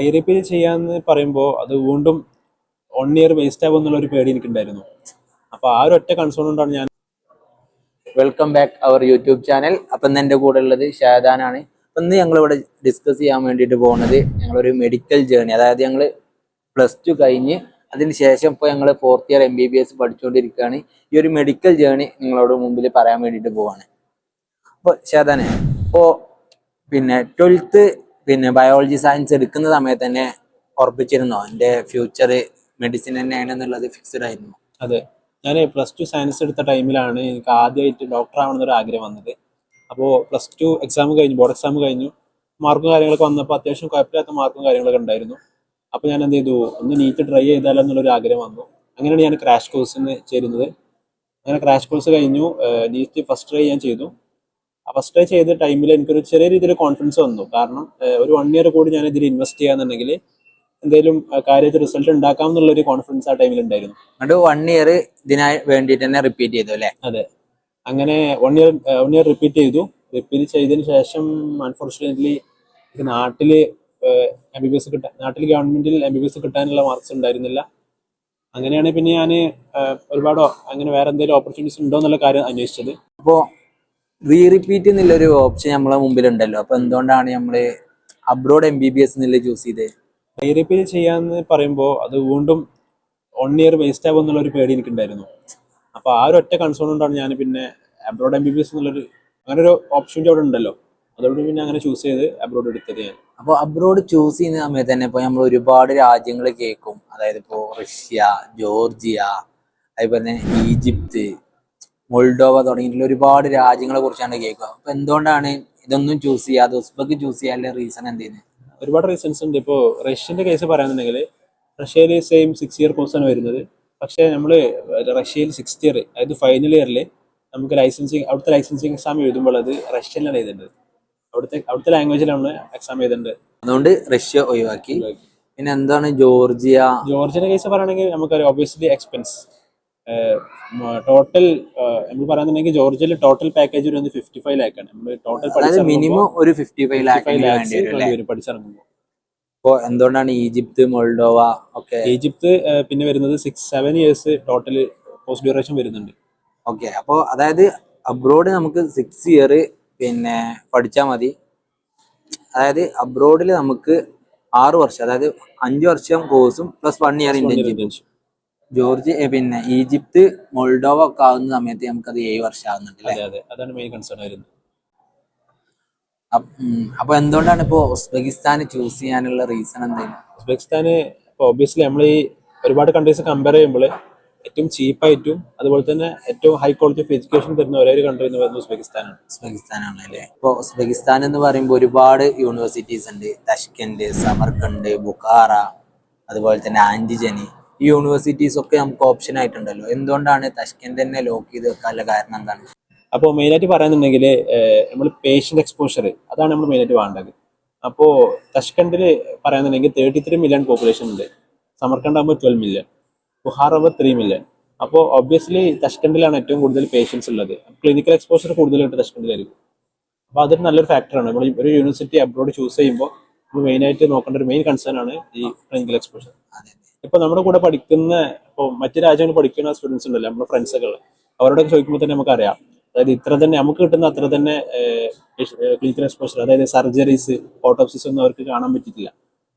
I ചെയ്യാന്ന് പറയുമ്പോൾ അത് വീണ്ടും 1 ഇയർ വേസ്റ്റ് ആകും എന്നുള്ള ഒരു പേടി എനിക്കുണ്ടായിരുന്നു. അപ്പോൾ ആ ഒരു ഒറ്റ കൺസേൺ കൊണ്ടാണ് ഞാൻ. വെൽക്കം ബാക്ക് അവർ യൂട്യൂബ് ചാനൽ. അപ്പം ഇന്ന് എൻ്റെ കൂടെ ഉള്ളത് ഷാദാനാണ്. അപ്പം ഇന്ന് ഞങ്ങളിവിടെ ഡിസ്കസ് ചെയ്യാൻ വേണ്ടിയിട്ട് പോകുന്നത് ഞങ്ങളൊരു മെഡിക്കൽ ജേർണി, അതായത് ഞങ്ങൾ +2 കഴിഞ്ഞ് അതിന് ശേഷം ഇപ്പോൾ ഞങ്ങൾ 4th ഇയർ MBBS പഠിച്ചുകൊണ്ടിരിക്കുകയാണ്. ഈ ഒരു മെഡിക്കൽ ജേർണി നിങ്ങളോട് മുമ്പിൽ പറയാൻ വേണ്ടിയിട്ട് പോവാണ്. അപ്പോൾ ഷാദാനെ, ഇപ്പോൾ 12th ബയോളജി സയൻസ് എടുക്കുന്ന സമയത്ത് തന്നെ ഉറപ്പിച്ചിരുന്നോ എൻ്റെ ഫ്യൂച്ചർ മെഡിസിൻ തന്നെയാണ് എന്നുള്ളത് ഫിക്സ്ഡ് ആയിരുന്നു? അതെ, ഞാൻ +2 സയൻസ് എടുത്ത ടൈമിലാണ് എനിക്ക് ആദ്യമായിട്ട് ഡോക്ടർ ആവണമെന്നൊരു ആഗ്രഹം വന്നത്. അപ്പോൾ +2 എക്സാം കഴിഞ്ഞു, ബോർഡ് എക്സാം കഴിഞ്ഞു, മാർക്കും കാര്യങ്ങളൊക്കെ വന്നപ്പോൾ അത്യാവശ്യം കുഴപ്പമില്ലാത്ത മാർക്കും കാര്യങ്ങളൊക്കെ ഉണ്ടായിരുന്നു. അപ്പോൾ ഞാൻ എന്ത് ചെയ്തു, ഒന്ന് നീറ്റ് ട്രൈ ചെയ്താലോ എന്നുള്ളൊരു ആഗ്രഹം വന്നു. അങ്ങനെയാണ് ഞാൻ ക്രാഷ് കോഴ്സിന് ചേരുന്നത്. അങ്ങനെ ക്രാഷ് കോഴ്സ് കഴിഞ്ഞു, നീറ്റ് ഫസ്റ്റ് ട്രൈ ഞാൻ ചെയ്തു. ആ ഫസ്റ്റ് ട്രൈ ചെയ്ത ടൈമിൽ എനിക്കൊരു ചെറിയ രീതിയിൽ കോൺഫിഡൻസ് വന്നു. കാരണം ഒരു 1 ഇയർ കൂടി ഞാൻ ഇതിൽ ഇൻവെസ്റ്റ് ചെയ്യാന്നുണ്ടെങ്കിൽ എന്തെങ്കിലും കാര്യമായിട്ട് റിസൾട്ട് ഉണ്ടാക്കാം എന്നുള്ളൊരു കോൺഫിഡൻസ് ആ ടൈമിൽ ഉണ്ടായിരുന്നു. അത് 1 ഇയർ ഇതിനായി വേണ്ടിയിട്ട് തന്നെ റിപ്പീറ്റ് ചെയ്തു അല്ലേ? അതെ, അങ്ങനെ 1 ഇയർ റിപ്പീറ്റ് ചെയ്തു. റിപ്പീറ്റ് ചെയ്തതിന് ശേഷം അൺഫോർച്ചുനേറ്റ്ലി നാട്ടില് നാട്ടിൽ ഗവൺമെന്റിൽ MBBS കിട്ടാനുള്ള മാർക്സ് ഉണ്ടായിരുന്നില്ല. അങ്ങനെയാണ് പിന്നെ ഞാൻ ഒരുപാട് അങ്ങനെ വേറെ എന്തെങ്കിലും ഓപ്പർച്യൂണിറ്റീസ് ഉണ്ടോ എന്നുള്ള കാര്യം അന്വേഷിച്ചത്. അപ്പോൾ റിപ്പീറ്റ് എന്നുള്ളൊരു ഓപ്ഷൻ നമ്മളെ മുമ്പിലുണ്ടല്ലോ, അപ്പൊ എന്തുകൊണ്ടാണ് നമ്മള് അബ്രോഡ് MBBS എന്നുള്ള ചൂസ് ചെയ്തത്? റീറിപ്പീറ്റ് ചെയ്യാന്ന് പറയുമ്പോൾ അത് വീണ്ടും 1 ഇയർ വേസ്റ്റ് ആകും എന്നുള്ളൊരു പേടി എനിക്കുണ്ടായിരുന്നു. അപ്പോൾ ആ ഒരു ഒറ്റ കൺസേൺ കൊണ്ടാണ് ഞാൻ പിന്നെ അബ്രോഡ് MBBS എന്നുള്ളൊരു അങ്ങനെ ഒരു ഓപ്ഷൻ്റെ അവിടെ ഉണ്ടല്ലോ, അതുകൊണ്ട് പിന്നെ അങ്ങനെ ചൂസ് ചെയ്ത് അബ്രോഡ് എടുത്തത് ഞാൻ. അപ്പോൾ അബ്രോഡ് ചൂസ് ചെയ്യുന്ന സമയത്ത് തന്നെ ഇപ്പോൾ നമ്മൾ ഒരുപാട് രാജ്യങ്ങൾ കേൾക്കും, അതായത് ഇപ്പോൾ റഷ്യ, ജോർജിയ, അതുപോലെ തന്നെ ഈജിപ്ത്, മൊൾഡോവ തുടങ്ങിയിട്ടുള്ള ഒരുപാട് രാജ്യങ്ങളെ കുറിച്ചാണ് കേൾക്കുക. അപ്പൊ എന്തുകൊണ്ടാണ് ഇതൊന്നും ചൂസ് ചെയ്യാതെ ഉസ്ബെക്ക് ചൂസ് ചെയ്യാനുള്ള റീസൺ എന്തെന്ന്? ഒരുപാട് റീസൺസ് ഉണ്ട്. ഇപ്പോൾ റഷ്യൻ്റെ കേസ് പറയുന്നുണ്ടെങ്കിൽ റഷ്യയിൽ സെയിം 6 ഇയർ കോഴ്സാണ് വരുന്നത്. പക്ഷേ നമ്മൾ റഷ്യയിൽ 6th ഇയർ, അതായത് ഫൈനൽ ഇയറിൽ നമുക്ക് അവിടുത്തെ ലൈസൻസിങ് എക്സാം എഴുതുമ്പോൾ അത് റഷ്യനിലാണ് എഴുതേണ്ടത്. അവിടുത്തെ ലാംഗ്വേജിലാണ് എക്സാം എഴുതേണ്ടത്. അതുകൊണ്ട് റഷ്യ ഒഴിവാക്കി. പിന്നെ എന്താണ് ജോർജിയന്റെ കേസ് പറയുകയാണെങ്കിൽ നമുക്കറിയാം, ഒബ്വിയസ്ലി എക്സ്പെൻസ് ടോട്ടൽ നമ്മൾ പറയുന്നുണ്ടെങ്കിൽ ജോർജിയയിൽ ടോട്ടൽ പാക്കേജ് ഒരു 55 ലാക്കാണ്. നമ്മൾ ടോട്ടൽ മിനിമം ഒരു 55 ലാക്ക് പഠിച്ചിറങ്ങുമ്പോൾ. അപ്പോൾ എന്തുകൊണ്ടാണ് ഈജിപ്ത്, മൊൾഡോവ ഒക്കെ? ഈജിപ്ത് പിന്നെ വരുന്നത് 6-7 ഇയേഴ്സ് ടോട്ടൽ പോസ്റ്റ് ഡ്യൂറേഷൻ വരുന്നുണ്ട്. ഓക്കെ, അപ്പോൾ അതായത് അബ്രോഡ് നമുക്ക് 6 ഇയർ പഠിച്ചാൽ മതി. അതായത് അബ്രോഡിൽ നമുക്ക് 6 വർഷം, അതായത് 5 വർഷം കോഴ്സും +1 ഇയർ ഇന്റേൺഷിപ്പ്. ഈജിപ്ത്, മൊൾഡോവ ഒക്കെ ആകുന്ന സമയത്ത് നമുക്കത് 7 വർഷം ആകുന്നുണ്ട്. അതെ, അതാണ് മെയിൻ കൺസേൺ വരുന്നത്. അപ്പൊ എന്തുകൊണ്ടാണ് ഇപ്പോ ഉസ്ബെക്കിസ്ഥാൻ ചൂസ് ചെയ്യാനുള്ള റീസൺ എന്താണ്? ഉസ്ബെക്കിസ്ഥാന് ഇപ്പോൾ ഒബ്വിയസ്ലി നമ്മൾ ഈ ഒരുപാട് കൺട്രീസ് കമ്പയർ ചെയ്യുമ്പോൾ ഏറ്റവും ചീപ്പായിട്ടും അതുപോലെ തന്നെ ഏറ്റവും ഹൈ ക്വാളിറ്റി ഓഫ് എഡ്യൂക്കേഷൻ തരുന്ന ഒരേ ഒരു കൺട്രി എന്ന് പറയുന്നത് ഉസ്ബെക്കിസ്ഥാനാണ് അല്ലേ? ഇപ്പോൾ ഉസ്ബെക്കിസ്ഥാൻ എന്ന് പറയുമ്പോൾ ഒരുപാട് യൂണിവേഴ്സിറ്റീസ് ഉണ്ട്. തഷ്കെന്റ്, സമർക്കണ്ട്, ബുഖാറ, അതുപോലെ തന്നെ ആന്റിജനി. ഈ യൂണിവേഴ്സിറ്റീസ് ഒക്കെ നമുക്ക് ഓപ്ഷൻ ആയിട്ടുണ്ടല്ലോ. എന്തുകൊണ്ടാണ് തഷ്കെന്റ് തന്നെ ലോക്ക് ചെയ്ത് വെക്കാനുള്ള കാരണം എന്താണ്? അപ്പോൾ മെയിനായിട്ട് പറയുന്നുണ്ടെങ്കിൽ നമ്മൾ പേഷ്യൻ്റ് എക്സ്പോഷർ, അതാണ് നമ്മൾ മെയിനായിട്ട് വേണ്ടത്. അപ്പോൾ തഷ്കണ്ടിൽ പറയുന്നുണ്ടെങ്കിൽ 33 മില്യൺ പോപ്പുലേഷൻ ഉണ്ട്. സമർക്കണ്ട് ആകുമ്പോൾ 12 മില്യൺ, ബുഹാർ ആകുമ്പോൾ 3 മില്യൺ. അപ്പോൾ ഒബ്വിയസ്ലി തഷ്കണ്ടിലാണ് ഏറ്റവും കൂടുതൽ പേഷ്യൻസ് ഉള്ളത്. ക്ലിനിക്കൽ എക്സ്പോഷർ കൂടുതലായിട്ട് തഷ്കണ്ടിലായിരിക്കും. അപ്പോൾ അതൊരു നല്ലൊരു ഫാക്ടറാണ്. നമ്മൾ ഒരു യൂണിവേഴ്സിറ്റി അബ്രോഡ് ചൂസ് ചെയ്യുമ്പോൾ നമ്മൾ മെയിനായിട്ട് നോക്കേണ്ട ഒരു മെയിൻ കൺസേൺ ആണ് ഈ ക്ലിനിക്കൽ എക്സ്പോഷർ. ഇപ്പോൾ നമ്മുടെ കൂടെ പഠിക്കുന്ന, ഇപ്പോൾ മറ്റു രാജ്യങ്ങളിൽ പഠിക്കുന്ന സ്റ്റുഡൻസ് ഉണ്ടല്ലോ, നമ്മുടെ ഫ്രണ്ട്സൊക്കെ, അവരോടൊക്കെ ചോദിക്കുമ്പോൾ തന്നെ നമുക്കറിയാം, അതായത് ഇത്ര തന്നെ നമുക്ക് കിട്ടുന്ന അത്ര തന്നെ ക്ലിനിക്കൽ എക്സ്പോഷർ, അതായത് സർജറീസ്, ഓട്ടോപ്സിസ് ഒന്നും അവർക്ക് കാണാൻ പറ്റിയിട്ടില്ല.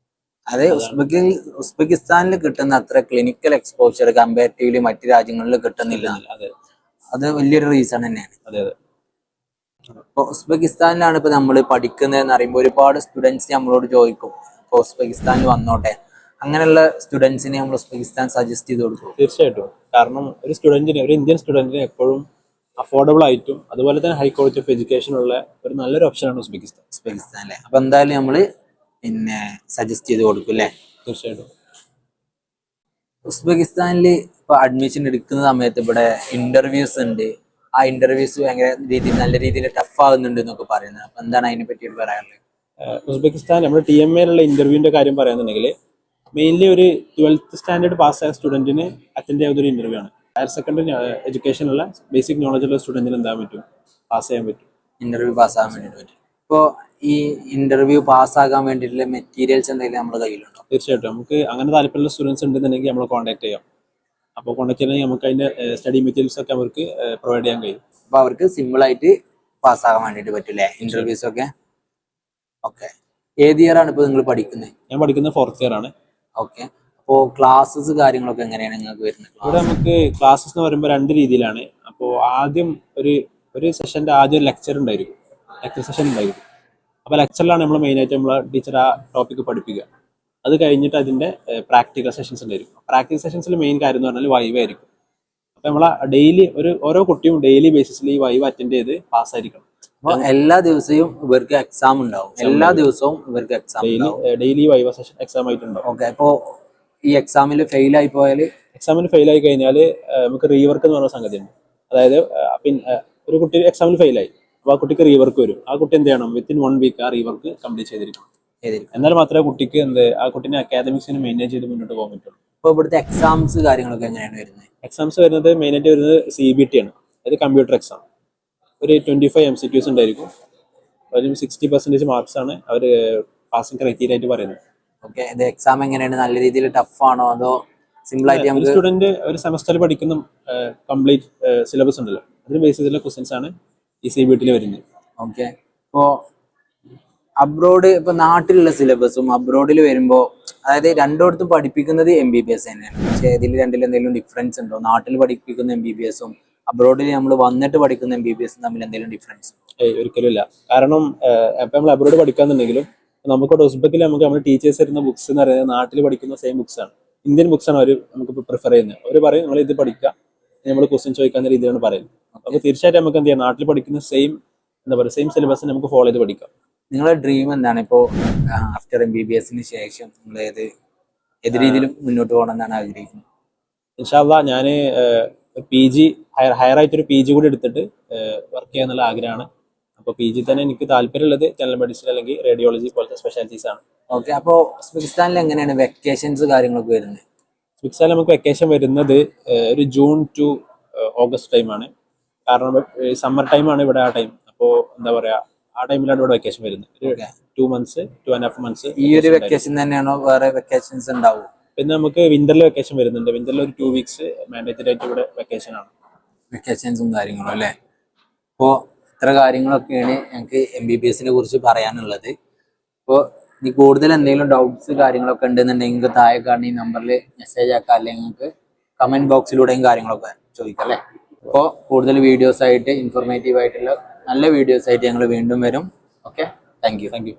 അതെ, ഉസ്ബെക്കിസ്ഥാനിൽ കിട്ടുന്ന അത്ര ക്ലിനിക്കൽ എക്സ്പോഷർ കമ്പാരിറ്റീവ്ലി മറ്റു രാജ്യങ്ങളിൽ കിട്ടുന്നില്ല. അത് വലിയൊരു റീസൺ തന്നെയാണ്. അതെ. ഇപ്പോൾ ഉസ്ബെക്കിസ്ഥാനിലാണ് ഇപ്പൊ നമ്മൾ പഠിക്കുന്നതെന്ന് അറിയുമ്പോൾ ഒരുപാട് സ്റ്റുഡൻസ് നമ്മളോട് ചോദിക്കും, ഇപ്പോൾ ഉസ്ബെക്കിസ്ഥാനിൽ വന്നോട്ടെ. അങ്ങനെയുള്ള സ്റ്റുഡൻസിനെ നമ്മൾ ഉസ്ബെക്കിസ്ഥാൻ സജസ്റ്റ് ചെയ്ത് കൊടുക്കും? തീർച്ചയായിട്ടും. കാരണം ഒരു ഇന്ത്യൻ സ്റ്റുഡന്റിന് എപ്പോഴും അഫോർഡബിൾ ആയിട്ടും അതുപോലെ തന്നെ ഹൈ ക്വാളിറ്റി ഓഫ് എഡ്യൂക്കേഷൻ ഉള്ള ഒരു നല്ലൊരു ഓപ്ഷനാണ് ഉസ്ബെക്കിസ്ഥാൻ അല്ലേ? അപ്പൊ എന്തായാലും നമ്മള് സജസ്റ്റ് ചെയ്ത് കൊടുക്കും അല്ലേ? തീർച്ചയായിട്ടും. ഉസ്ബെക്കിസ്ഥാനിൽ ഇപ്പൊ അഡ്മിഷൻ എടുക്കുന്ന സമയത്ത് ഇവിടെ ഇന്റർവ്യൂസ് ഉണ്ട്. ആ ഇന്റർവ്യൂസ് ഭയങ്കര നല്ല രീതിയിൽ ടഫ് ആകുന്നുണ്ട് എന്നൊക്കെ പറയുന്നത്. അപ്പൊ എന്താണ് അതിനെ പറ്റിയിട്ട് പറയാനുള്ളത്? ഉസ്ബെക്കിസ്ഥാൻ നമ്മുടെ TMAയിലുള്ള ഇന്റർവ്യൂവിന്റെ കാര്യം പറയുന്നുണ്ടെങ്കിൽ മെയിൻലി ഒരു 12th സ്റ്റാൻഡേർഡ് പാസ്സായ സ്റ്റുഡന്റിന് അറ്റൻഡ് ചെയ്യുന്ന ഒരു ഇന്റർവ്യൂ ആണ്. ഹയർ സെക്കൻഡറി എഡ്യൂക്കേഷനുള്ള ബേസിക് നോളജ് ഉള്ള സ്റ്റുഡന്റിന് എന്താ പറ്റും, പാസ് ചെയ്യാൻ പറ്റും, ഇന്റർവ്യൂ പാസ്സാകാൻ വേണ്ടിയിട്ട് പറ്റും. ഇപ്പോൾ ഈ ഇന്റർവ്യൂ പാസ്സാകാൻ വേണ്ടിയിട്ടുള്ള മെറ്റീരിയൽസ് എന്തെങ്കിലും നമ്മുടെ കയ്യിലുണ്ടോ? തീർച്ചയായിട്ടും നമുക്ക് അങ്ങനെ താല്പര്യമുള്ള സ്റ്റുഡൻസ് ഉണ്ടെന്നുണ്ടെങ്കിൽ നമ്മൾ കോൺടാക്ട് ചെയ്യാം. അപ്പോൾ കോൺടാക്ട് ചെയ്യണമെങ്കിൽ നമുക്ക് അതിന്റെ സ്റ്റഡി മെറ്റീരിയൽസ് ഒക്കെ അവർക്ക് പ്രൊവൈഡ് ചെയ്യാൻ കഴിയും. അപ്പൊ അവർക്ക് സിമ്പിൾ ആയിട്ട് പാസ്സാകാൻ വേണ്ടിയിട്ട് പറ്റില്ലേ ഇന്റർവ്യൂസ് ഒക്കെ? ഓക്കെ. ഏത് ഇയർ ആണ് ഇപ്പൊ നിങ്ങൾ പഠിക്കുന്നത്? ഞാൻ പഠിക്കുന്നത് 4th ഇയർ ആണ്. ഓക്കെ. അപ്പോൾ ക്ലാസ്സസ് കാര്യങ്ങളൊക്കെ എങ്ങനെയാണ് നിങ്ങൾക്ക് വരുന്നത്? ഇവിടെ നമുക്ക് ക്ലാസ്സസ് എന്ന് പറയുമ്പോൾ 2 രീതിയിലാണ്. അപ്പോൾ ആദ്യം ഒരു സെഷന്റെ ആദ്യം ഒരു ലെക്ചർ ഉണ്ടായിരിക്കും, ലെക്ചർ സെഷൻ ഉണ്ടായിരിക്കും. അപ്പോൾ ലെക്ചറിലാണ് നമ്മൾ മെയിനായിട്ട് നമ്മളെ ടീച്ചർ ആ ടോപ്പിക്ക് പഠിപ്പിക്കുക. അത് കഴിഞ്ഞിട്ട് അതിന്റെ പ്രാക്ടിക്കൽ സെഷൻസ് ഉണ്ടായിരിക്കും. പ്രാക്ടിക്കൽ സെഷൻസിൽ മെയിൻ കാര്യം എന്ന് പറഞ്ഞാൽ വൈവ ആയിരിക്കും. അപ്പോൾ നമ്മളെ ഡെയിലി ഓരോ കുട്ടിയും ഡെയിലി ബേസിസിൽ ഈ വൈവ അറ്റൻഡ് ചെയ്ത് പാസ്സായിരിക്കണം. അപ്പോൾ എല്ലാ ദിവസവും ഇവർക്ക് എക്സാം ഉണ്ടാവും? എല്ലാ ദിവസവും ഇവർക്ക് exam daily viva session exam ആയിട്ടുണ്ടാവും. ഓക്കെ. അപ്പോൾ ഈ എക്സാമിൽ ഫെയിൽ ആയി പോയാൽ? എക്സാമിന് ഫെയിൽ ആയി കഴിഞ്ഞാൽ നമുക്ക് റീവർക്ക് എന്ന് പറഞ്ഞ സംഗതി ഉണ്ട്. അതായത് പിന്നെ ഒരു കുട്ടി എക്സാമിൽ ഫെയിലായി, അപ്പോൾ ആ കുട്ടിക്ക് റീവർക്ക് വരും. ആ കുട്ടി എന്ത് ചെയ്യണം? വിത്തിൻ 1 വീക്ക് ആ റീവർക്ക് കംപ്ലീറ്റ് ചെയ്തിരിക്കണം. എന്നാൽ മാത്രമേ കുട്ടിക്ക് ആ കുട്ടീനെ അക്കാദമിക്സിന് മെയിൻറ്റെയിൻ ചെയ്ത് മുന്നോട്ട് പോകാൻ പറ്റുള്ളൂ. അപ്പോൾ ഇവിടുത്തെ എക്സാംസ് കാര്യങ്ങളൊക്കെ എങ്ങനെയാണ് വരുന്നത്? എക്സാംസ് വരുന്നത് മെയിനായിട്ട് വരുന്നത് CBT ആണ്. അതായത് കമ്പ്യൂട്ടർ എക്സാം. ഒരു 25 MCQs ഉണ്ടായിരിക്കും. ഒരു 60% മാർക്സ് ആണ് അവർ പാസിംഗ് ക്രൈറ്റീരിയ ആയിട്ട് പറയുന്നത്. ഓക്കെ. ഇത് എക്സാം എങ്ങനെയാണ്? നല്ല രീതിയിൽ ടഫ് ആണോ അതോ സിമ്പിൾ ആയിട്ട്? ഒരു സ്റ്റുഡന്റ് ഒരു സെമസ്റ്ററിൽ പഠിക്കുന്ന കംപ്ലീറ്റ് സിലബസ് ഉണ്ടല്ലോ, അതിന് ബേസ് ചെയ്തുള്ള ക്വസ്റ്റ്യൻസ് ആണ് ഈ CBT വരുന്നത്. ഓക്കെ. ഇപ്പോൾ അബ്രോഡ്, ഇപ്പൊ നാട്ടിലുള്ള സിലബസും അബ്രോഡിൽ വരുമ്പോൾ, അതായത് രണ്ടിടത്തും പഠിപ്പിക്കുന്നത് MBBS തന്നെയാണ്. പക്ഷെ ഇതിൽ രണ്ടിലും എന്തെങ്കിലും ഡിഫറൻസ് ഉണ്ടോ? നാട്ടിൽ പഠിപ്പിക്കുന്ന MBBSഉം അബ്രോഡിൽ നമ്മൾ വന്നിട്ട് പഠിക്കുന്ന MBBS തമ്മിൽ എന്തെങ്കിലും ഡിഫറൻസ്? ഒരിക്കലും ഇല്ല. കാരണം ഇപ്പൊ നമ്മൾ അബ്രോഡ് പഠിക്കാന്നുണ്ടെങ്കിലും നമുക്കിവിടെ ഉസ്ബെക്കിൽ നമ്മുടെ ടീച്ചേഴ്സ് തരുന്ന ബുക്സ് എന്ന് പറയുന്നത് നാട്ടിൽ പഠിക്കുന്ന സെയിം ബുക്സ് ആണ്, ഇന്ത്യൻ ബുക്സ് ആണ് അവർ നമുക്ക് പ്രിഫർ ചെയ്യുന്നത്. അവർ പറയും നമ്മൾ ഇത് പഠിക്കുക, നമ്മൾ ക്വസ്റ്റ്യൻ ചോദിക്കാവുന്ന രീതിയിലാണ് പറയുന്നത്. അപ്പോൾ തീർച്ചയായിട്ടും നമുക്ക് എന്ത് ചെയ്യാം? നാട്ടിൽ പഠിക്കുന്ന സെയിം സെയിം സിലബസ് നമുക്ക് ഫോളോ ചെയ്ത് പഠിക്കാം. നിങ്ങളുടെ ഡ്രീം എന്താണ്? ഇപ്പോൾ ആഫ്റ്റർ MBBSന് ശേഷം നിങ്ങൾ ഏത് രീതിയിലും മുന്നോട്ട് പോകണം എന്നാണ് ആഗ്രഹിക്കുന്നത്? ഇൻഷാ അല്ലാഹ് ഞാൻ PG ഹയർ ആയിട്ടൊരു PG കൂടി എടുത്തിട്ട് വർക്ക് ചെയ്യാന്നുള്ള ആഗ്രഹമാണ്. അപ്പോൾ PG തന്നെ എനിക്ക് താല്പര്യമുള്ളത് ജനറൽ മെഡിസിൻ അല്ലെങ്കിൽ റേഡിയോളജി പോലത്തെ സ്പെഷ്യാലിറ്റീസ് ആണ്. ഓക്കെ. അപ്പോൾ ഉസ്ബെക്കിസ്ഥാനിൽ എങ്ങനെയാണ് വെക്കേഷൻസ് കാര്യങ്ങളൊക്കെ വരുന്നത്? ഉസ്ബെക്കിസ്ഥാനിൽ നമുക്ക് വെക്കേഷൻ വരുന്നത് ഒരു ജൂൺ ടു ഓഗസ്റ്റ് ടൈമാണ്. കാരണം സമ്മർ ടൈമാണ് ഇവിടെ ആ ടൈം. അപ്പോൾ എന്താ പറയുക, ആ ടൈമിലാണ് ഇവിടെ വെക്കേഷൻ വരുന്നത്. ഒരു 2 months 2.5 months. ഈ ഒരു വെക്കേഷൻ തന്നെയാണോ വേറെ വെക്കേഷൻസ് ഉണ്ടാവും? പിന്നെ നമുക്ക് വിന്ററിൽ വെക്കേഷൻ വരുന്നുണ്ട്. വിന്ററിൽ ഒരു 2 weeks മാൻഡേറ്ററി ആയിട്ട് ഇവിടെ വെക്കേഷൻ ആണ്, വെക്കേഷൻസും കാര്യങ്ങളും അല്ലേ? അപ്പോൾ ഇത്ര കാര്യങ്ങളൊക്കെയാണ് ഞങ്ങൾക്ക് MBBSനെ കുറിച്ച് പറയാനുള്ളത്. അപ്പോൾ ഇനി കൂടുതൽ എന്തെങ്കിലും ഡൗട്ട്സ് കാര്യങ്ങളൊക്കെ ഉണ്ടെന്നുണ്ടെങ്കിൽ താഴെ കാണുന്ന ഈ നമ്പറിൽ മെസ്സേജ് ആക്കാം, അല്ലെങ്കിൽ നിങ്ങൾക്ക് കമന്റ് ബോക്സിലൂടെയും കാര്യങ്ങളൊക്കെ ചോദിക്കാം അല്ലേ? അപ്പോൾ കൂടുതൽ വീഡിയോസ് ആയിട്ട് ഇൻഫോർമേറ്റീവ് ആയിട്ടുള്ള നല്ല വീഡിയോസ് ആയിട്ട് ഞങ്ങൾ വീണ്ടും വരും. Okay, thank you.